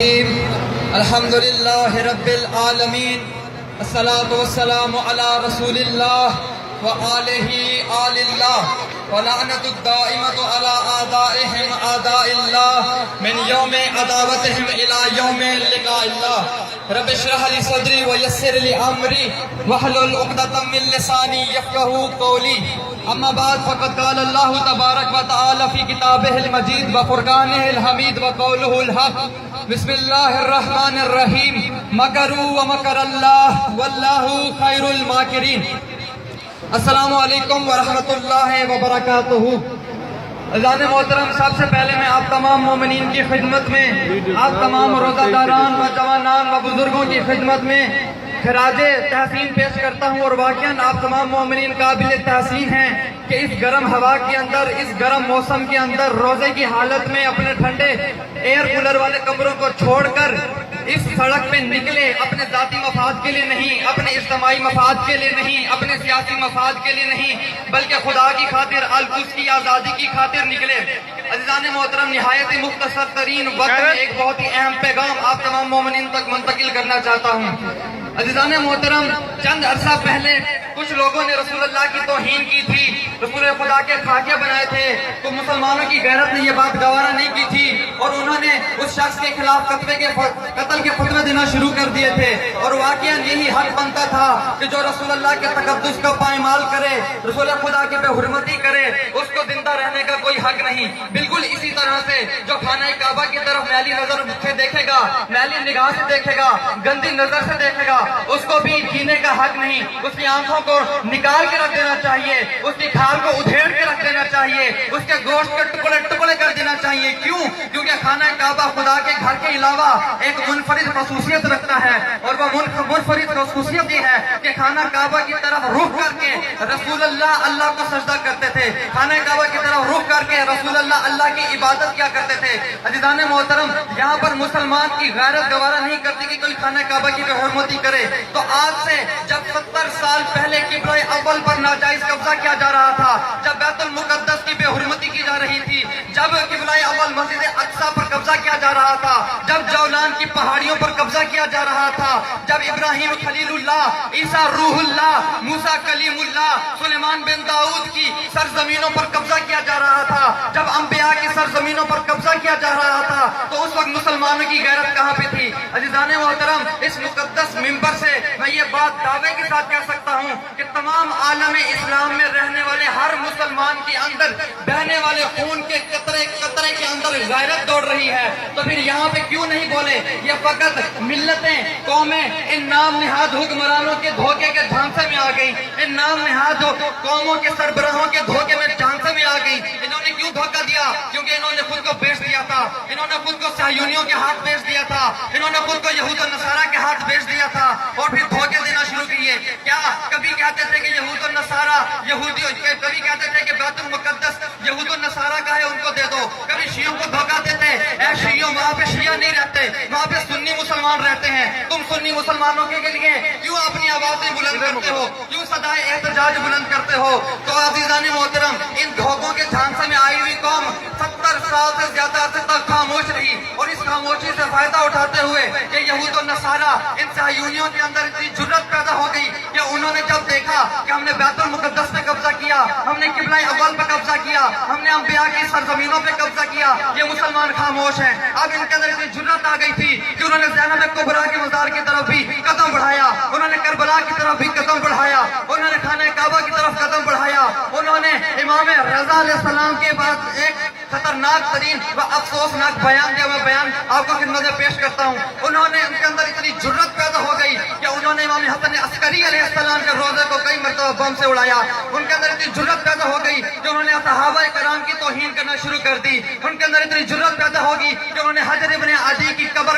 الحمد للہ رب العالمین الصلاۃ والسلام علی رسول اللہ وآلہ آل اللہ ولعنۃ الدائمۃ علی اعدائہم اعداء اللہ من یوم عداوتہم الی یوم لقاء اللہ رب اشرح لی صدری ویسر لی امری واحلل عقدۃ من لسانی یفقہوا قولی اما بعد فقد قال اللہ تبارک و تعالی فی کتابہ المجید وفرقانہ الحمید وقولہ الحق بسم اللہ الرحمن الرحیم مکروا ومکر اللہ واللہ خیر الماکرین۔ السلام علیکم ورحمۃ اللہ وبرکاتہ۔ عزیزان محترم، سب سے پہلے میں آپ تمام مومنین کی خدمت میں، آپ تمام روزہ داران و جوانان و بزرگوں کی خدمت میں خراج تحسین پیش کرتا ہوں، اور واقعاً آپ تمام مومنین قابل تحسین ہیں کہ اس گرم ہوا کے اندر، اس گرم موسم کے اندر روزے کی حالت میں اپنے ٹھنڈے ایئر کولر والے کمروں کو چھوڑ کر اس سڑک پہ نکلے، اپنے ذاتی مفاد کے لیے نہیں، اپنے اجتماعی مفاد کے لیے نہیں، اپنے سیاسی مفاد کے لیے نہیں، بلکہ خدا کی خاطر، القدس کی آزادی کی خاطر نکلے۔ عزیزان محترم، نہایت ہی مختصر ترین وقت میں ایک بہت ہی اہم پیغام آپ تمام مومنین تک منتقل کرنا چاہتا ہوں۔ عزیزان محترم، چند عرصہ پہلے کچھ لوگوں نے رسول اللہ کی توہین کی تھی، رسول خدا کے خاکے بنائے تھے، تو مسلمانوں کی غیرت نے یہ بات گوارا نہیں کی تھی، اور انہوں نے اس شخص کے خلاف قتل کے فتوے دینا شروع کر دیے تھے، اور واقعاً یہی حق بنتا تھا کہ جو رسول اللہ کے تقدس کا پائمال کرے، رسول خدا کی بے حرمتی کرے، اس کو زندہ رہنے کا کوئی حق نہیں۔ بالکل اسی طرح سے جو خانہ کعبہ کی طرف میلی نظر سے دیکھے گا، میلی نگاہ سے دیکھے گا، گندی نظر سے دیکھے گا، اس کو بھی جینے کا حق نہیں۔ اس کی آنکھوں کو نکال کے رکھ دینا چاہیے، اس کی کھال کو ادھیڑ کے رکھ دینا چاہیے، اس کے گوشت کے ٹکڑے ٹکڑے کر دینا چاہیے۔ کیوں؟ کیونکہ خانہ کعبہ خدا کے گھر کے علاوہ ایک منفرد خصوصیت رکھتا ہے، اور وہ منفرد خصوصیت یہ ہے کہ خانہ کعبہ کی طرف رخ کر کے رسول اللہ کو سجدہ کرتے تھے، خانہ کعبہ کی طرف رخ کر کے رسول اللہ کی عبادت کیا کرتے تھے۔ عزیزان محترم، یہاں پر مسلمان کی غیرت گوارا نہیں کرتی کہ کوئی خانہ کعبہ کی بے حرمتی کرے، تو آج سے جب 70 سال پہلے قبلہ اول پر ناجائز قبضہ کیا جا رہا تھا، جب بیت المقدس کی بے حرمتی کی جا رہی تھی، جب قبلہ اول مسجد اقصی پر قبضہ کیا جا رہا تھا، جب جولان کی پہاڑیوں پر قبضہ کیا جا رہا تھا، جب ابراہیم خلیل اللہ، عیسیٰ روح اللہ، موسیٰ کلیم اللہ، سلیمان بن داؤد کی سرزمینوں پر قبضہ کیا جا رہا تھا، جب انبیاء کی سرزمینوں پر قبضہ کیا جا رہا تھا، تو اس وقت مسلمانوں کی غیرت کہاں پہ تھی؟ عزیزان محترم، اس مقدس منبر سے میں یہ بات دعوے کے ساتھ کہہ سکتا ہوں کہ تمام عالم اسلام میں رہنے والے ہر مسلمان کے اندر بہنے والے خون کے قطرے قطرے کے اندر غیرت دوڑ رہی ہے۔ تو پھر یہاں پہ کیوں نہیں بولے؟ یہ فقط ملتیں، قومیں ان نام نہاد حکمرانوں کے دھوکے کے جھانسے میں آ گئی، ان نام نہاد قوموں کے سربراہوں کے دھوکے میں جھانسے میں آ گئی۔ انہوں نے کیوں دھوکہ دیا؟ کیونکہ انہوں نے خود کو بیچ دیا تھا، انہوں نے خود کو صہیونیوں کے ہاتھ بیچ دیا تھا، انہوں نے خود کو یہود و نصارہ کے ہاتھ بیچ دیا تھا، اور پھر دھوکے دینا شروع کیے۔ کیا کبھی کہتے تھے کہ یہود و نصارہ کبھی کہتے تھے کہ بیت المقدس یہود و نصارہ کا ہے، ان کو دے دو۔ کبھی شیعوں کو دھوکہ دیتے، اے شیعوں، وہاں پہ شیعہ نہیں رہتے، وہاں پہ سنی مسلمان رہتے ہیں، تم سنی مسلمانوں کے لیے کیوں اپنی آوازیں بلند کرتے ہو، کیوں صدائے احتجاج بلند کرتے ہو؟ تو عزیزان محترم، ان دھوکوں کے جھانسے میں آئی ہوئی قوم 70 سال سے زیادہ عرصے تک خاموش رہی، اور اس خاموشی سے فائدہ اٹھاتے ہوئے کہ یہود و نصارہ، ان صہیونیوں کے اندر اتنی جرأت پیدا ہو گئی کہ انہوں نے جب دیکھا کہ ہم نے بیت المقدس پہ قبضہ کیا، ہم نے قبلہ اول پہ قبضہ کیا، ہم نے انبیاء کی سرزمینوں پہ قبضہ کیا، یہ مسلمان خاموش ہیں۔ اب ان کے اندر اتنی جرأت آ گئی تھی کہ انہوں نے زینب کبریٰ کے مزار کی طرف بھی قدم بڑھایا، انہوں نے کربلا کی طرف بھی قدم بڑھایا، انہوں نے خانہ کعبہ کی طرف قدم بڑھایا، انہوں نے امام رضا علیہ السلام کے بعد ایک خطرناک ترین و افسوسناک بیان دیا، میں بیان آپ کو خدمت میں پیش کرتا ہوں۔ انہوں نے ان کے اندر اتنی جرأت پیدا ہو گئی کہ انہوں نے امام حسن عسکری علیہ السلام کے روزے کو کئی مرتبہ بم سے اڑایا۔ ان کے اندر اتنی جرأت پیدا ہو گئی کہ انہوں نے صحابہ کرام کی توہین کرنا شروع کر دی۔ ان کے اندر اتنی جرأت پیدا ہوگی کہ انہوں نے حجر ابن عدی کی قبر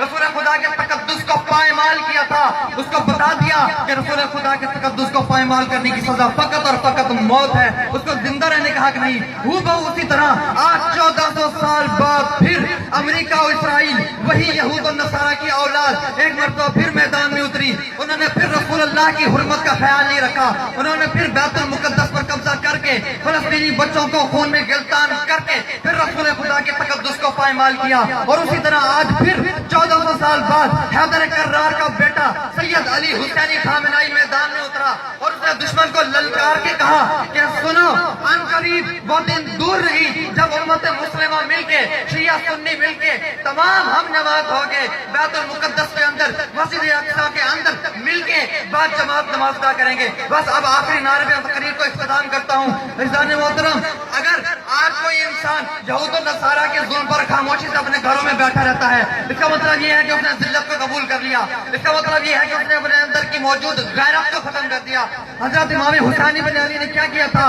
رسول خدا کے تقدس کو پائمال کیا تھا، اس کو بتا دیا کہ رسول خدا کے تقدس کو پائمال کرنے کی سزا فقط اور فقط موت ہے، اس کو زندہ رہنے کا حق نہیں۔ ہو بہو اسی طرح آج 1400 سال بعد پھر امریکہ اور اسرائیل، وہی یہود و نصارہ کی اولاد ایک مرتبہ پھر میدان میں اتری، انہوں نے پھر رسول اللہ کی حرمت کا خیال نہیں رکھا، انہوں نے پھر بیت المقدس پر قبضہ کر کے فلسطینی بچوں کو خون میں گلتان کر کے پھر رسول خدا کے تقدس کو پائمال کیا۔ اور اسی طرح آج پھر 1400 سال بعد حیدر کرار کا بیٹا سید علی حسینی خامنائی میدان میں اترا اور اس نے دشمن کو للکار کے کہا کہ سنو، ان قریب وہ دن دور نہیں جب امت مسلمہ مل کے، شیعہ سنی مل کے تمام ہم نماز ہو گئے بیت المقدس کے اندر، مسجد اقصی کے اندر مل کے بعد جماعت نماز ادا کریں گے۔ بس اب آخری نعرے پہ تقریر کو اختتام کرتا ہوں۔ عزیزان محترم، اگر آج کوئی انسان یہود و نصارہ کے ظلم پر خاموشی سے اپنے گھروں میں بیٹھا رہتا ہے، اس کا مطلب یہ ہے کہ اس نے ذلت کو قبول کر لیا، اس کا مطلب یہ ہے کہ اس نے اپنے اندر کی موجود غیرت کو ختم کر دیا۔ حضرت امام حسین بن علی نے کیا کیا تھا؟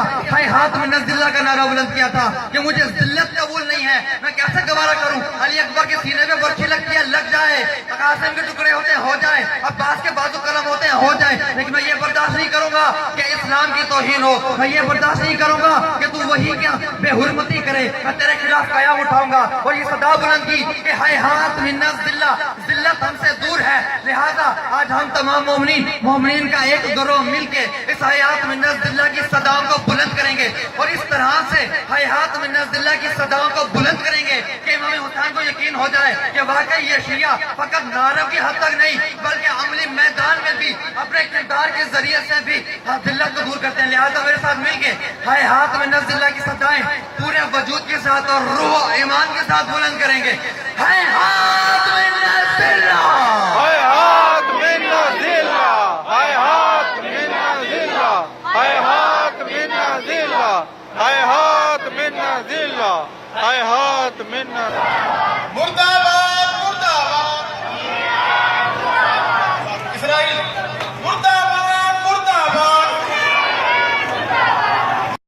ہاتھ میں ذلہ کا نعرہ بلند کیا تھا کہ مجھے ذلت قبول نہیں ہے، میں کیسے گوارا کروں علی اکبر کے سینے پہ برچھی لگتی ہے لگ جائے، قاسم کے ٹکڑے ہوتے ہیں ہو جائے، عباس کے بازو قلم ہوتے ہیں ہو جائے، لیکن میں یہ برداشت نہیں کروں گا کہ اسلام کی توہین ہو، میں یہ برداشت نہیں کروں گا کہ تو وہی کیا بے حرمتی کرے، میں تیرے خلاف قیام اٹھاؤں گا۔ اور یہ صدا بلند کی کہ ہاتھ من الذلہ، ذلت ہم سے دور ہے، لہذا آج ہم تمام مومنین کا ایک گروہ مل کے اس ہاتھ من الذلہ کی صداؤں کو بلند کریں گے، اور اس طرح سے ہاتھ من الذلہ کی صداؤں کو بلند کریں گے کہ امام حسین کو یقین ہو جائے کہ واقعی یہ شیعہ فقط نعروں کی حد تک نہیں بلکہ عملی میدان میں بھی اپنے کردار کے ذریعے سے بھی ذلت کو دور کرتے ہیں۔ لہذا میرے ساتھ مل کے ہاتھ من الذلہ کی صدائیں پورے وجود کے ساتھ اور روح و ایمان کے ساتھ بلند کریں گے۔ ہاتھ من الذلہ، ہاتھ من الذلہ، ہاتھ من الذلہ، ہاتھ من الذلہ، ہاتھ من الذلہ، ہاتھ من مردہ